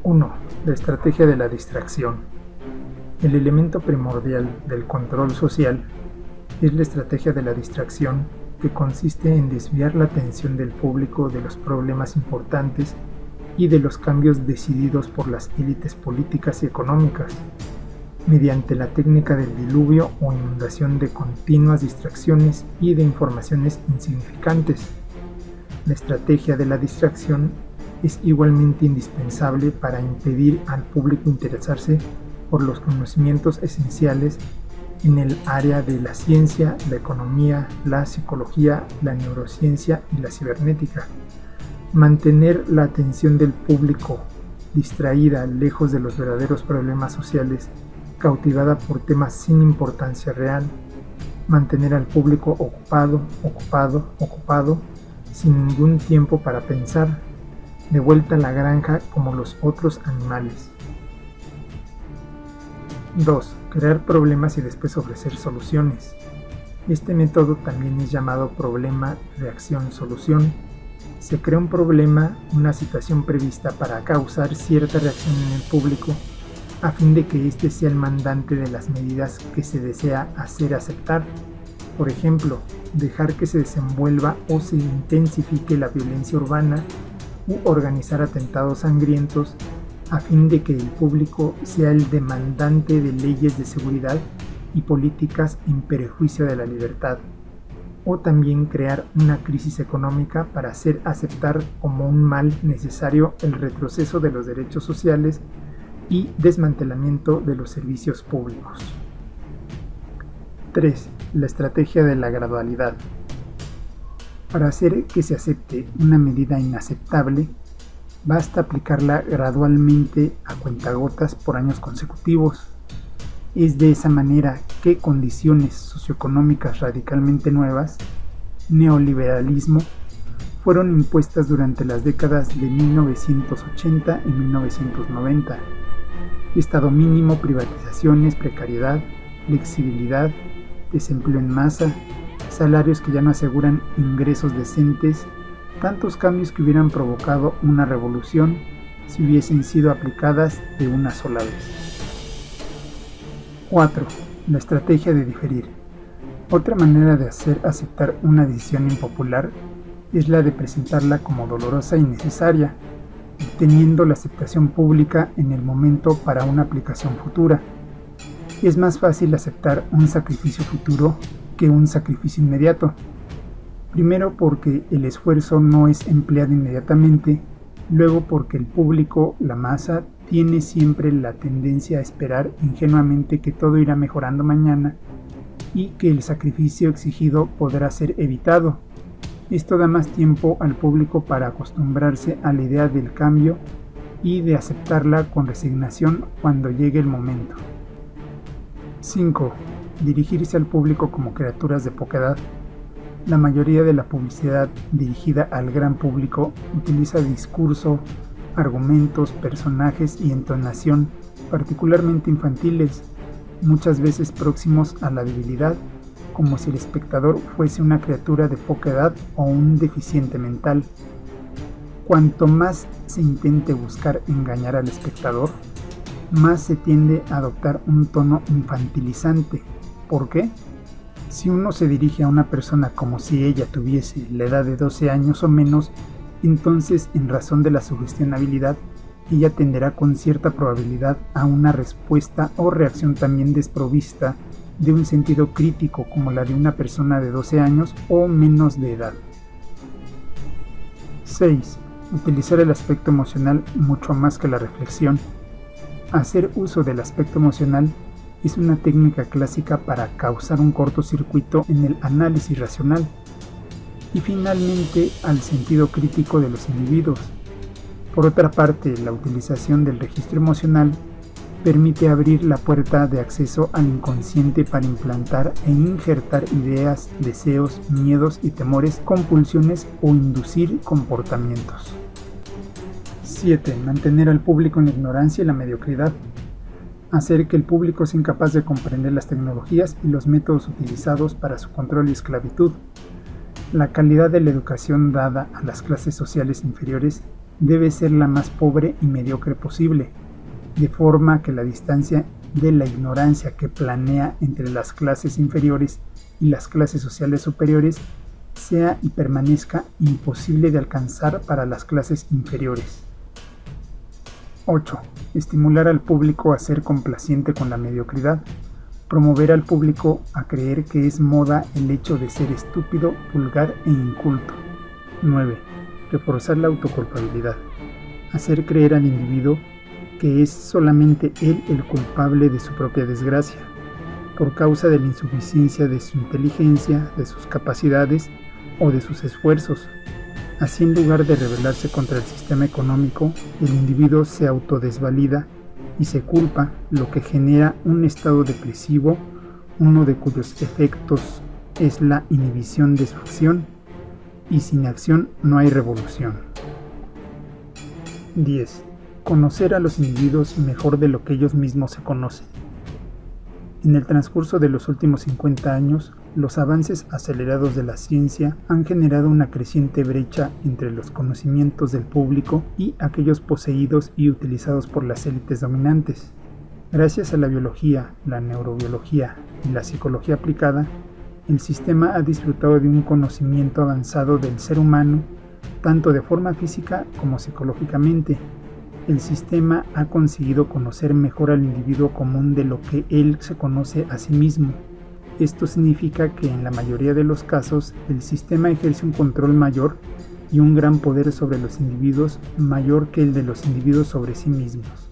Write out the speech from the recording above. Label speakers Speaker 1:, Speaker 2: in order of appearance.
Speaker 1: 1. La estrategia de la distracción. El elemento primordial del control social es la estrategia de la distracción, que consiste en desviar la atención del público de los problemas importantes y de los cambios decididos por las élites políticas y económicas, mediante la técnica del diluvio o inundación de continuas distracciones y de informaciones insignificantes. La estrategia de la distracción es igualmente indispensable para impedir al público interesarse por los conocimientos esenciales en el área de la ciencia, la economía, la psicología, la neurociencia y la cibernética. Mantener la atención del público distraída lejos de los verdaderos problemas sociales, cautivada por temas sin importancia real. Mantener al público ocupado, sin ningún tiempo para pensar, de vuelta a la granja como los otros animales. 2. Crear problemas y después ofrecer soluciones. Este método también es llamado problema, reacción, solución. Se crea un problema, una situación prevista para causar cierta reacción en el público, a fin de que éste sea el mandante de las medidas que se desea hacer aceptar. Por ejemplo, dejar que se desenvuelva o se intensifique la violencia urbana u organizar atentados sangrientos, a fin de que el público sea el demandante de leyes de seguridad y políticas en perjuicio de la libertad. O también crear una crisis económica para hacer aceptar como un mal necesario el retroceso de los derechos sociales y desmantelamiento de los servicios públicos. 3. La estrategia de la gradualidad. Para hacer que se acepte una medida inaceptable, basta aplicarla gradualmente a cuentagotas por años consecutivos. Es de esa manera que condiciones socioeconómicas radicalmente nuevas, neoliberalismo, fueron impuestas durante las décadas de 1980 y 1990. Estado mínimo, privatizaciones, precariedad, flexibilidad, desempleo en masa, salarios que ya no aseguran ingresos decentes, tantos cambios que hubieran provocado una revolución si hubiesen sido aplicadas de una sola vez. 4. La estrategia de diferir. Otra manera de hacer aceptar una decisión impopular es la de presentarla como dolorosa y necesaria, obteniendo la aceptación pública en el momento para una aplicación futura. Es más fácil aceptar un sacrificio futuro que un sacrificio inmediato. Primero porque el esfuerzo no es empleado inmediatamente, luego porque el público, la masa, tiene siempre la tendencia a esperar ingenuamente que todo irá mejorando mañana y que el sacrificio exigido podrá ser evitado. Esto da más tiempo al público para acostumbrarse a la idea del cambio y de aceptarla con resignación cuando llegue el momento. 5. Dirigirse al público como criaturas de poca edad. La mayoría de la publicidad dirigida al gran público utiliza discurso, argumentos, personajes y entonación particularmente infantiles, muchas veces próximos a la debilidad, como si el espectador fuese una criatura de poca edad o un deficiente mental. Cuanto más se intente buscar engañar al espectador, más se tiende a adoptar un tono infantilizante. ¿Por qué? Si uno se dirige a una persona como si ella tuviese la edad de 12 años o menos, entonces, en razón de la sugestionabilidad, ella tenderá con cierta probabilidad a una respuesta o reacción también desprovista de un sentido crítico como la de una persona de 12 años o menos de edad. 6. Utilizar el aspecto emocional mucho más que la reflexión. Hacer uso del aspecto emocional es una técnica clásica para causar un cortocircuito en el análisis racional y finalmente al sentido crítico de los individuos. Por otra parte, la utilización del registro emocional permite abrir la puerta de acceso al inconsciente para implantar e injertar ideas, deseos, miedos y temores, compulsiones o inducir comportamientos. 7. Mantener al público en la ignorancia y la mediocridad. Hacer que el público sea incapaz de comprender las tecnologías y los métodos utilizados para su control y esclavitud. La calidad de la educación dada a las clases sociales inferiores debe ser la más pobre y mediocre posible, de forma que la distancia de la ignorancia que planea entre las clases inferiores y las clases sociales superiores sea y permanezca imposible de alcanzar para las clases inferiores. 8. Estimular al público a ser complaciente con la mediocridad. Promover al público a creer que es moda el hecho de ser estúpido, vulgar e inculto. 9. Reforzar la autoculpabilidad. Hacer creer al individuo que es solamente él el culpable de su propia desgracia, por causa de la insuficiencia de su inteligencia, de sus capacidades o de sus esfuerzos. Así, en lugar de rebelarse contra el sistema económico, el individuo se autodesvalida y se culpa, lo que genera un estado depresivo, uno de cuyos efectos es la inhibición de su acción, y sin acción no hay revolución. 10. Conocer a los individuos mejor de lo que ellos mismos se conocen. En el transcurso de los últimos 50 años, los avances acelerados de la ciencia han generado una creciente brecha entre los conocimientos del público y aquellos poseídos y utilizados por las élites dominantes. Gracias a la biología, la neurobiología y la psicología aplicada, el sistema ha disfrutado de un conocimiento avanzado del ser humano, tanto de forma física como psicológicamente. El sistema ha conseguido conocer mejor al individuo común de lo que él se conoce a sí mismo. Esto significa que en la mayoría de los casos el sistema ejerce un control mayor y un gran poder sobre los individuos, mayor que el de los individuos sobre sí mismos.